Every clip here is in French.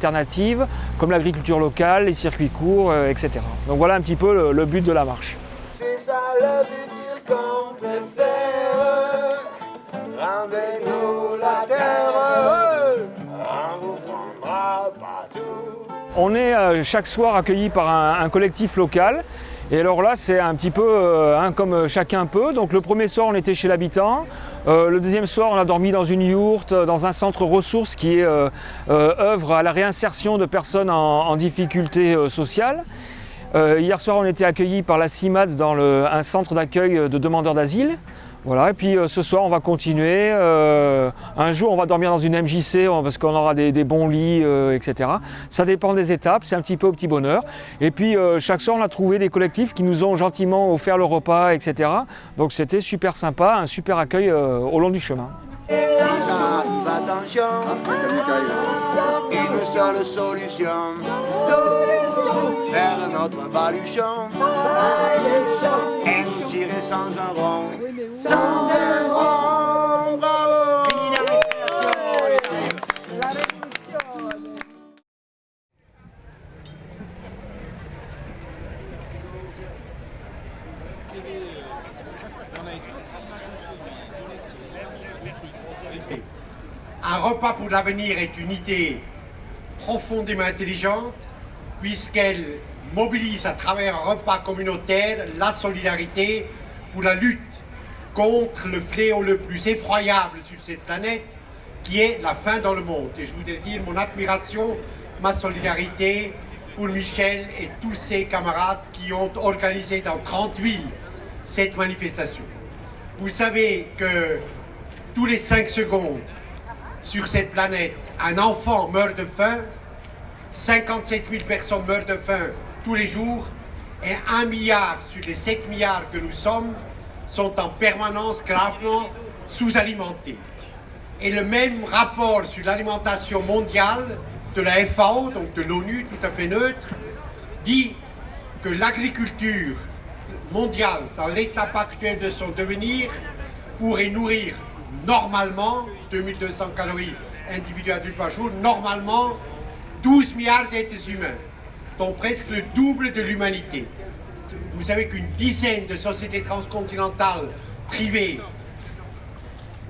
alternatives, comme l'agriculture locale, les circuits courts, etc. Donc voilà un petit peu le but de la marche. C'est ça le futur qu'on préfère. Rendez-nous la terre heureuse, on vous prendra partout. On est chaque soir accueillis par un collectif local. Et alors là, c'est un petit peu comme chacun peut. Donc le premier soir, on était chez l'habitant. Le deuxième soir, on a dormi dans une yourte, dans un centre ressources qui est œuvre à la réinsertion de personnes en difficulté sociale. Hier soir, on était accueillis par la CIMAD dans un centre d'accueil de demandeurs d'asile. Voilà, et puis ce soir, on va continuer. Un jour, on va dormir dans une MJC parce qu'on aura des bons lits, etc. Ça dépend des étapes, c'est un petit peu au petit bonheur. Et puis chaque soir, on a trouvé des collectifs qui nous ont gentiment offert le repas, etc. Donc c'était super sympa, un super accueil au long du chemin. Si ça arrive, attention, une seule solution, faire notre baluchon et nous tirer sans un rond, sans un rond, bravo. Un repas pour l'avenir est une idée profondément intelligente puisqu'elle mobilise à travers un repas communautaire la solidarité pour la lutte contre le fléau le plus effroyable sur cette planète qui est la faim dans le monde. Et je voudrais dire mon admiration, ma solidarité pour Michel et tous ses camarades qui ont organisé dans 30 villes cette manifestation. Vous savez que tous les 5 secondes, sur cette planète, un enfant meurt de faim, 57 000 personnes meurent de faim tous les jours, et 1 milliard sur les 7 milliards que nous sommes sont en permanence gravement sous-alimentés. Et le même rapport sur l'alimentation mondiale de la FAO, donc de l'ONU, tout à fait neutre, dit que l'agriculture mondiale, dans l'étape actuelle de son devenir, pourrait nourrir normalement 2200 calories individuelles par jour, normalement 12 milliards d'êtres humains, donc presque le double de l'humanité. Vous savez qu'une dizaine de sociétés transcontinentales privées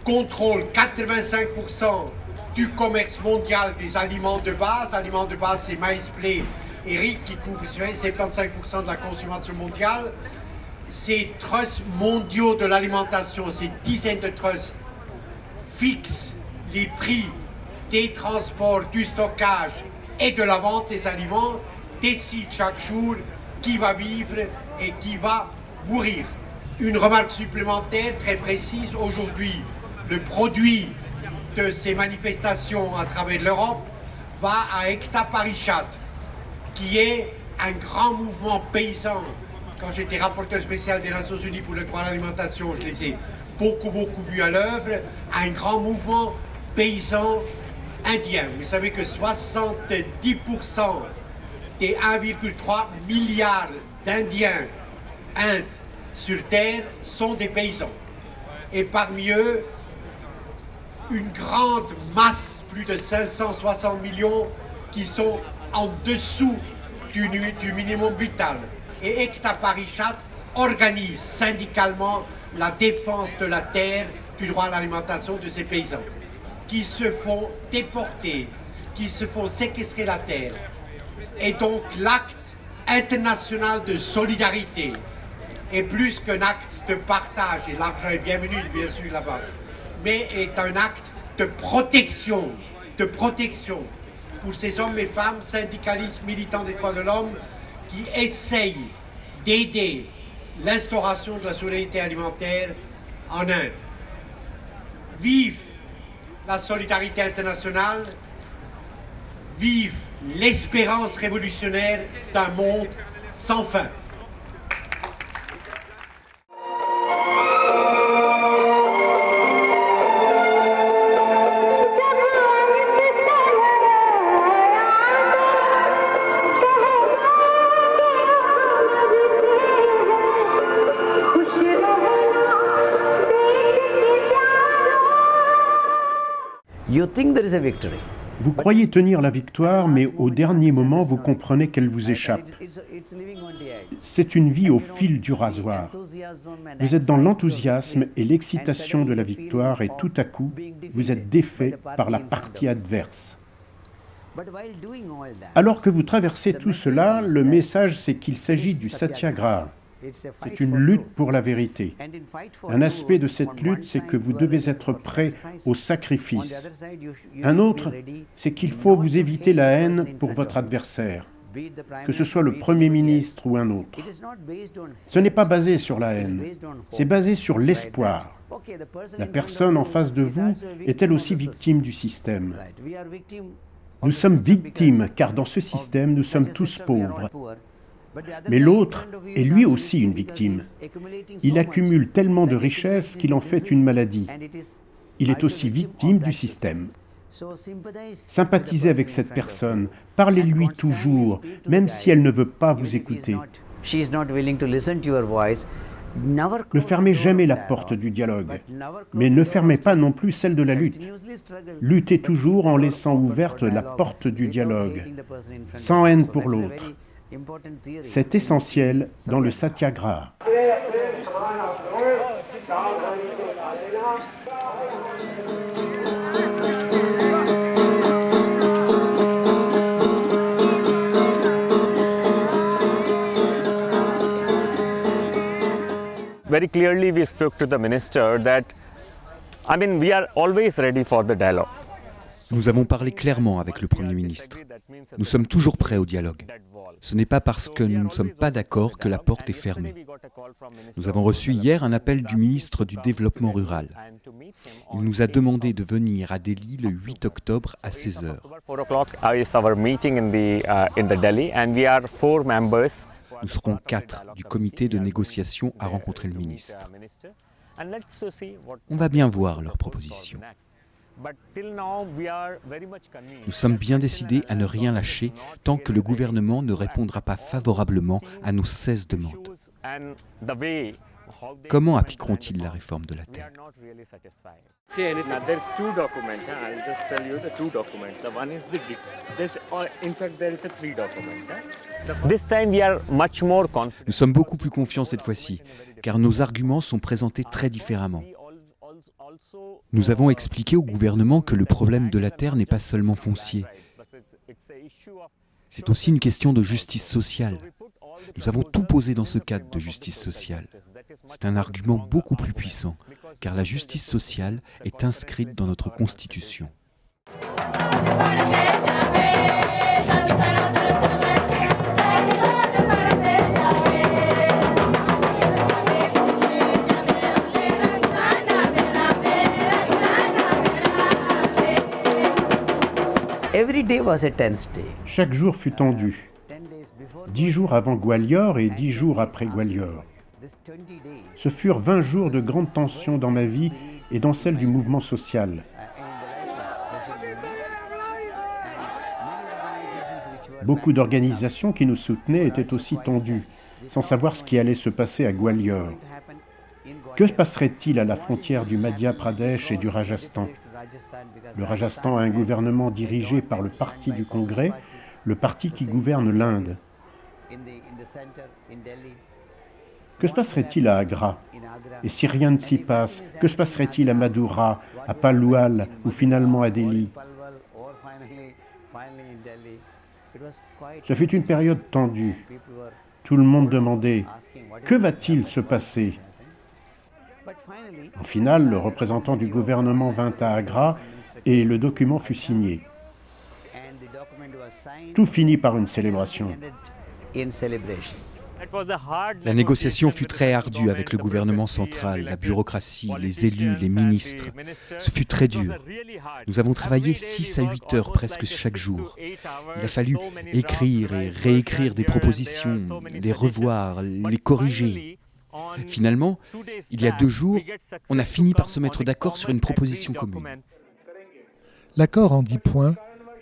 contrôlent 85% du commerce mondial des aliments de base. Aliments de base, c'est maïs, blé et riz qui couvrent 75% de la consommation mondiale. Ces trusts mondiaux de l'alimentation, ces dizaines de trusts, fixent les prix des transports, du stockage et de la vente des aliments, décident chaque jour qui va vivre et qui va mourir. Une remarque supplémentaire très précise, aujourd'hui, le produit de ces manifestations à travers l'Europe va à Ekta Parishad, qui est un grand mouvement paysan. Quand j'étais rapporteur spécial des Nations Unies pour le droit à l'alimentation, je les ai beaucoup vus à l'œuvre, un grand mouvement paysan indien. Vous savez que 70% des 1,3 milliard d'Indiens, Inde, sur Terre, sont des paysans. Et parmi eux, une grande masse, plus de 560 millions, qui sont en dessous du minimum vital. Et Ekta Parishad organise syndicalement la défense de la terre, du droit à l'alimentation de ces paysans, qui se font déporter, qui se font séquestrer la terre. Et donc l'acte international de solidarité est plus qu'un acte de partage, et l'argent est bienvenu bien sûr là-bas, mais est un acte de protection pour ces hommes et femmes, syndicalistes, militants des droits de l'homme, qui essayent d'aider l'instauration de la souveraineté alimentaire en Inde. Vive la solidarité internationale, vive l'espérance révolutionnaire d'un monde sans fin. You think there is a victory, Vous croyez tenir la victoire, mais au dernier moment, vous comprenez qu'elle vous échappe. C'est une vie au fil du rasoir. Vous êtes dans l'enthousiasme et l'excitation de la victoire et tout à coup, vous êtes défait par la partie adverse. Alors que vous traversez tout cela, le message c'est qu'il s'agit du satyagraha. C'est une lutte pour la vérité. Un aspect de cette lutte, c'est que vous devez être prêt au sacrifice. Un autre, c'est qu'il faut vous éviter la haine pour votre adversaire, que ce soit le Premier ministre ou un autre. Ce n'est pas basé sur la haine, c'est basé sur l'espoir. La personne en face de vous est elle aussi victime du système. Nous sommes victimes, car dans ce système, nous sommes tous pauvres. Mais l'autre est lui aussi une victime. Il accumule tellement de richesses qu'il en fait une maladie. Il est aussi victime du système. Sympathisez avec cette personne, parlez-lui toujours, même si elle ne veut pas vous écouter. Ne fermez jamais la porte du dialogue, mais ne fermez pas non plus celle de la lutte. Luttez toujours en laissant ouverte la porte du dialogue, sans haine pour l'autre. C'est essentiel dans le satyagraha. Very clearly we spoke to the minister that, we are always ready for the dialogue. Nous avons parlé clairement avec le Premier ministre. Nous sommes toujours prêts au dialogue. Ce n'est pas parce que nous ne sommes pas d'accord que la porte est fermée. Nous avons reçu hier un appel du ministre du Développement rural. Il nous a demandé de venir à Delhi le 8 octobre à 16h. Nous serons 4 du comité de négociation à rencontrer le ministre. On va bien voir leurs propositions. Nous sommes bien décidés à ne rien lâcher tant que le gouvernement ne répondra pas favorablement à nos 16 demandes. Comment appliqueront-ils la réforme de la terre? Nous sommes beaucoup plus confiants cette fois-ci, car nos arguments sont présentés très différemment. Nous avons expliqué au gouvernement que le problème de la terre n'est pas seulement foncier. C'est aussi une question de justice sociale. Nous avons tout posé dans ce cadre de justice sociale. C'est un argument beaucoup plus puissant, car la justice sociale est inscrite dans notre Constitution. Chaque jour fut tendu. 10 jours avant Gwalior et 10 jours après Gwalior. Ce furent 20 jours de grande tension dans ma vie et dans celle du mouvement social. Beaucoup d'organisations qui nous soutenaient étaient aussi tendues, sans savoir ce qui allait se passer à Gwalior. Que se passerait-il à la frontière du Madhya Pradesh et du Rajasthan? Le Rajasthan a un gouvernement dirigé par le parti du Congrès, le parti qui gouverne l'Inde. Que se passerait-il à Agra? Et si rien ne s'y passe, que se passerait-il à Madura, à Palwal ou finalement à Delhi? Ce fut une période tendue. Tout le monde demandait « Que va-t-il se passer ?» En finale, le représentant du gouvernement vint à Agra et le document fut signé. Tout finit par une célébration. La négociation fut très ardue avec le gouvernement central, la bureaucratie, les élus, les ministres. Ce fut très dur. Nous avons travaillé 6 à 8 heures presque chaque jour. Il a fallu écrire et réécrire des propositions, les revoir, les corriger. Finalement, il y a 2 jours, on a fini par se mettre d'accord sur une proposition commune. L'accord en 10 points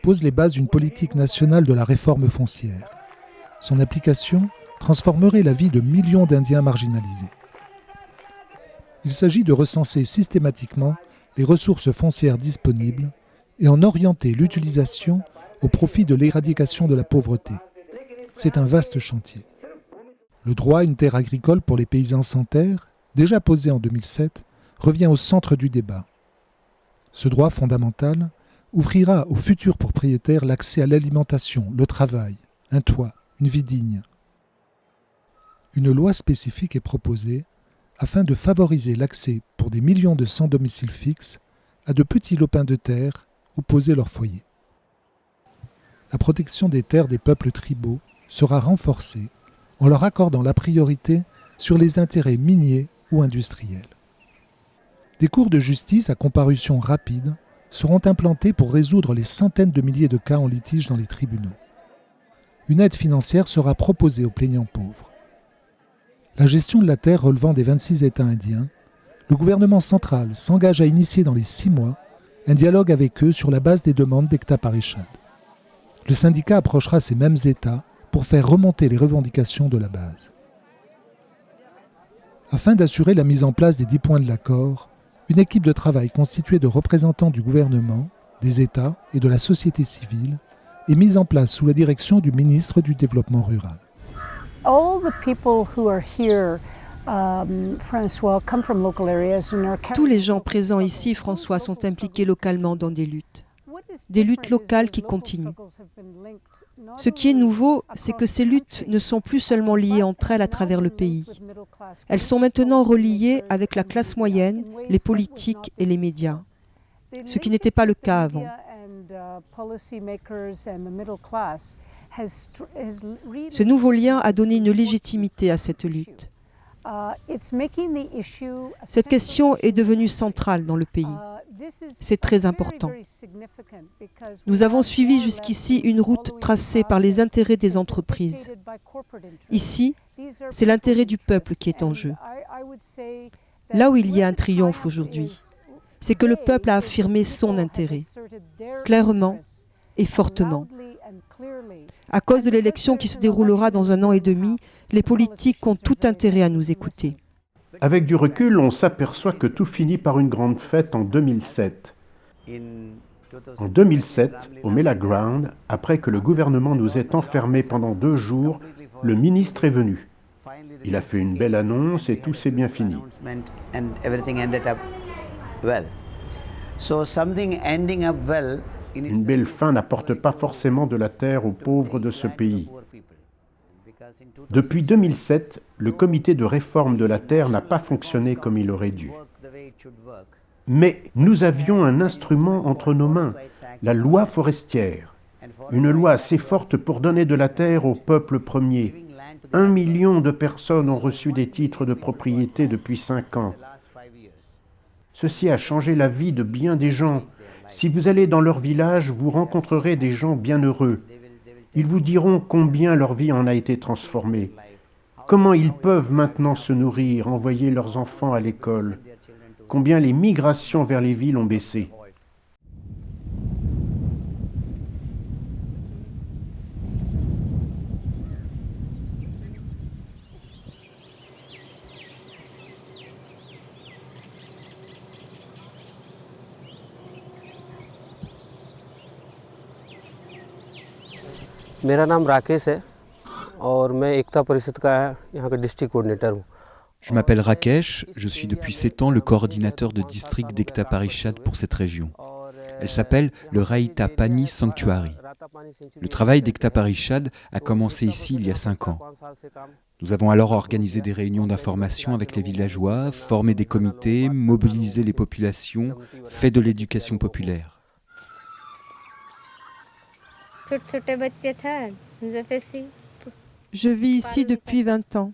pose les bases d'une politique nationale de la réforme foncière. Son application transformerait la vie de millions d'Indiens marginalisés. Il s'agit de recenser systématiquement les ressources foncières disponibles et en orienter l'utilisation au profit de l'éradication de la pauvreté. C'est un vaste chantier. Le droit à une terre agricole pour les paysans sans terre, déjà posé en 2007, revient au centre du débat. Ce droit fondamental ouvrira aux futurs propriétaires l'accès à l'alimentation, le travail, un toit, une vie digne. Une loi spécifique est proposée afin de favoriser l'accès pour des millions de sans-domicile fixe à de petits lopins de terre où poser leur foyer. La protection des terres des peuples tribaux sera renforcée en leur accordant la priorité sur les intérêts miniers ou industriels. Des cours de justice à comparution rapide seront implantés pour résoudre les centaines de milliers de cas en litige dans les tribunaux. Une aide financière sera proposée aux plaignants pauvres. La gestion de la terre relevant des 26 États indiens, le gouvernement central s'engage à initier dans les 6 mois un dialogue avec eux sur la base des demandes d'Ekta Parishad. Le syndicat approchera ces mêmes États pour faire remonter les revendications de la base. Afin d'assurer la mise en place des 10 points de l'accord, une équipe de travail constituée de représentants du gouvernement, des États et de la société civile est mise en place sous la direction du ministre du Développement rural. Tous les gens présents ici, François, sont impliqués localement dans des luttes locales qui continuent. Ce qui est nouveau, c'est que ces luttes ne sont plus seulement liées entre elles à travers le pays. Elles sont maintenant reliées avec la classe moyenne, les politiques et les médias, ce qui n'était pas le cas avant. Ce nouveau lien a donné une légitimité à cette lutte. Cette question est devenue centrale dans le pays. C'est très important. Nous avons suivi jusqu'ici une route tracée par les intérêts des entreprises. Ici, c'est l'intérêt du peuple qui est en jeu. Là où il y a un triomphe aujourd'hui, c'est que le peuple a affirmé son intérêt, clairement et fortement. À cause de l'élection qui se déroulera dans 1 an et demi, les politiques ont tout intérêt à nous écouter. Avec du recul, on s'aperçoit que tout finit par une grande fête en 2007. En 2007, au Mela Ground, après que le gouvernement nous ait enfermés pendant 2 jours, le ministre est venu. Il a fait une belle annonce et tout s'est bien fini. Une belle fin n'apporte pas forcément de la terre aux pauvres de ce pays. Depuis 2007, le comité de réforme de la terre n'a pas fonctionné comme il aurait dû. Mais nous avions un instrument entre nos mains, la loi forestière. Une loi assez forte pour donner de la terre au peuple premier. 1 million de personnes ont reçu des titres de propriété depuis 5 ans. Ceci a changé la vie de bien des gens. Si vous allez dans leur village, vous rencontrerez des gens bien heureux. Ils vous diront combien leur vie en a été transformée, comment ils peuvent maintenant se nourrir, envoyer leurs enfants à l'école, combien les migrations vers les villes ont baissé. मेरा नाम राकेश है और मैं एकता परिषद का यहाँ का district coordinator हूँ। Je m'appelle Rakesh, je suis depuis 7 ans le coordinateur de district d'Ekta Parishad pour cette région. Elle s'appelle le Raita Pani Sanctuary. Le travail d'Ekta Parishad a commencé ici il y a 5 ans. Nous avons alors organisé des réunions d'information avec les villageois, formé des comités, mobilisé les populations, fait de l'éducation populaire. Je vis ici depuis 20 ans.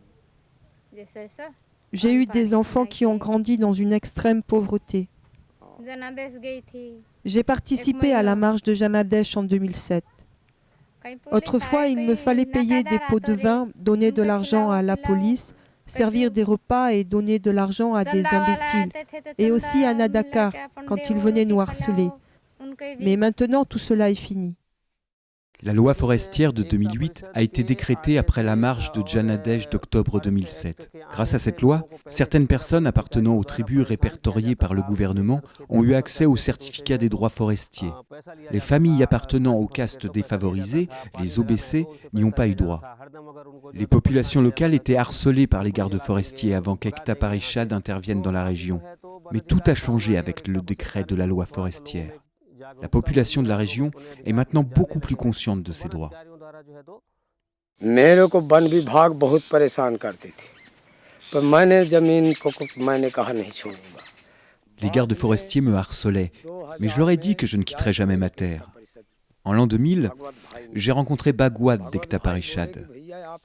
J'ai eu des enfants qui ont grandi dans une extrême pauvreté. J'ai participé à la marche de Janadesh en 2007. Autrefois, il me fallait payer des pots de vin, donner de l'argent à la police, servir des repas et donner de l'argent à des imbéciles, et aussi à Nadaka quand ils venaient nous harceler. Mais maintenant, tout cela est fini. La loi forestière de 2008 a été décrétée après la marche de Janadej d'octobre 2007. Grâce à cette loi, certaines personnes appartenant aux tribus répertoriées par le gouvernement ont eu accès au certificat des droits forestiers. Les familles appartenant aux castes défavorisées, les OBC, n'y ont pas eu droit. Les populations locales étaient harcelées par les gardes forestiers avant qu'Ekta Parishad intervienne dans la région. Mais tout a changé avec le décret de la loi forestière. La population de la région est maintenant beaucoup plus consciente de ses droits. मेरे को वन विभाग बहुत परेशान करती थी पर मैंने जमीन को मैंने कहा नहीं छोड़ूंगा. Les gardes forestiers me harcelaient, mais je leur ai dit que je ne quitterais jamais ma terre. En l'an 2000, j'ai rencontré Bhagwat d'Ekta Parishad.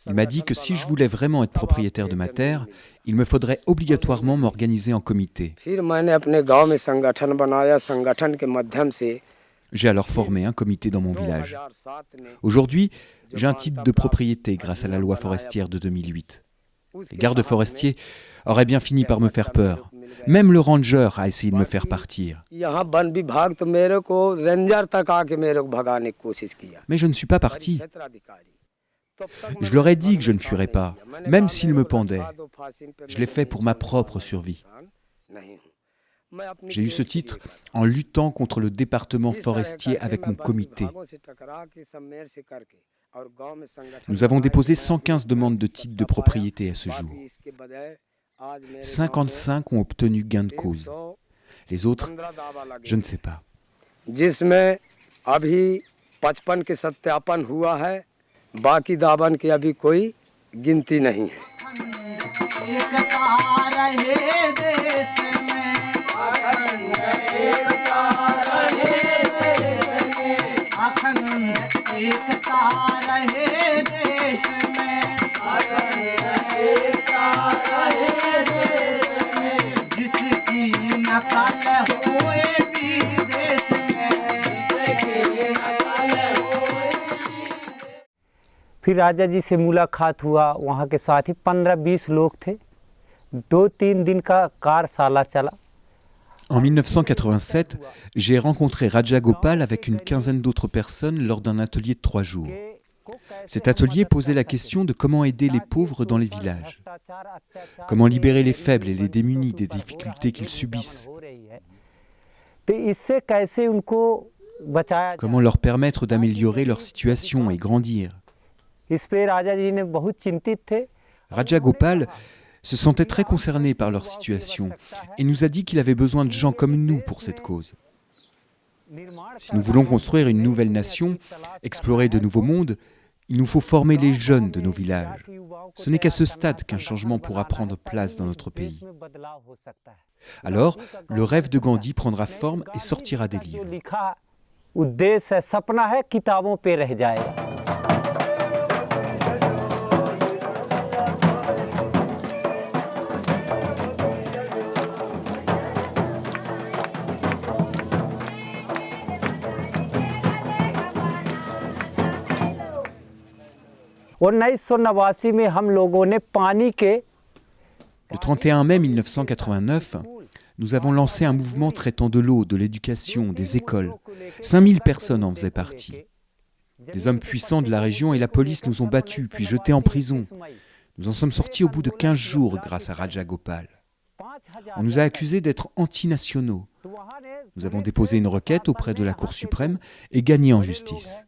Il m'a dit que si je voulais vraiment être propriétaire de ma terre, il me faudrait obligatoirement m'organiser en comité. J'ai alors formé un comité dans mon village. Aujourd'hui, j'ai un titre de propriété grâce à la loi forestière de 2008. Les gardes forestiers auraient bien fini par me faire peur. Même le ranger a essayé de me faire partir. Mais je ne suis pas parti. Je leur ai dit que je ne fuirais pas, même s'ils me pendaient. Je l'ai fait pour ma propre survie. J'ai eu ce titre en luttant contre le département forestier avec mon comité. Nous avons déposé 115 demandes de titre de propriété à ce jour. 55 ont obtenu gain de cause. Les autres, je ne sais pas. जिसमें अभी 55 के सत्यापन हुआ है, बाकी दावन की अभी कोई गिनती नहीं है. फिर राजा जी से मुलाकात हुआ, वहाँ के साथी 15-20 लोग थे. 2-3 दिन का कार्यशाला चला. En 1987, j'ai rencontré Raja Gopal avec une quinzaine d'autres personnes lors d'un atelier de 3 jours. Cet atelier posait la question de comment aider les pauvres dans les villages, comment libérer les faibles et les démunis des difficultés qu'ils subissent, comment leur permettre d'améliorer leur situation et grandir. Raja Gopal se sentait très concerné par leur situation et nous a dit qu'il avait besoin de gens comme nous pour cette cause. Si nous voulons construire une nouvelle nation, explorer de nouveaux mondes, il nous faut former les jeunes de nos villages. Ce n'est qu'à ce stade qu'un changement pourra prendre place dans notre pays. Alors, le rêve de Gandhi prendra forme et sortira des livres. Le 31 mai 1989, nous avons lancé un mouvement traitant de l'eau, de l'éducation, des écoles. 5000 personnes en faisaient partie. Des hommes puissants de la région et la police nous ont battus, puis jetés en prison. Nous en sommes sortis au bout de 15 jours grâce à Raja Gopal. On nous a accusés d'être antinationaux. Nous avons déposé une requête auprès de la Cour suprême et gagné en justice.